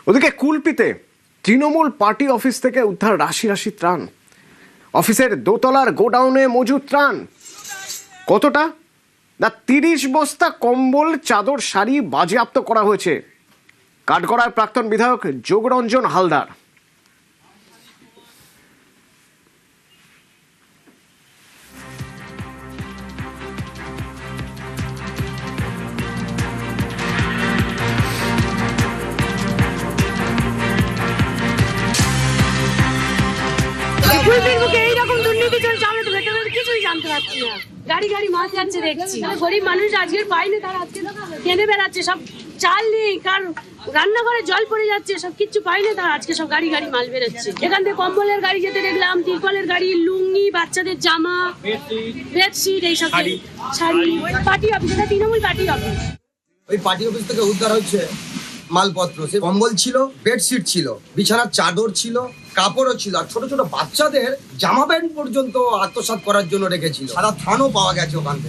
ওদিকে কুলপিতে Trinamool party office থেকে উদ্ধার রাশি রাশি ত্রাণ। অফিসের দোতলার গোডাউনে মজুদ ত্রাণ কতটা না 30 বস্তা কম্বল, চাদর, শাড়ি বাজেয়াপ্ত করা হয়েছে। কাঠগড়ার প্রাক্তন বিধায়ক যোগরঞ্জন হালদার। এইরকম দুর্নীতি চলছে, আমরা তো ভেতরে কিছুই জানতে পারছি না। গাড়ি গাড়ি মাছ যাচ্ছে দেখছি। গরিব মানুষ আজকের পায়নি, তারা আজকে কেনে বেড়াচ্ছে। সব চাল নেই, কার রান্নাঘরে জল পড়ে যাচ্ছে, সব কিচ্ছু পাইনি, তারা আজকে সব গাড়ি গাড়ি মাল বেরোচ্ছে। এখান থেকে কম্বলের গাড়ি যেতে দেখলাম, তিরপলের গাড়ি, লুঙ্গি, বাচ্চাদের জামা, বেডশিট, এইসব শাড়ি। পার্টি অফিস, এটা তৃণমূল পার্টি অফিস। ওই পার্টি অফিস থেকে উদ্ধার হচ্ছে মালপত্র। সে কম্বল ছিল, বেডশিট ছিল, বিছানার চাদর ছিল, কাপড়ও ছিল, আর ছোট ছোট বাচ্চাদের জামা প্যান্ট পর্যন্ত আত্মসাৎ করার জন্য রেখেছিল। সারা থানও পাওয়া গেছে ওখান থেকে।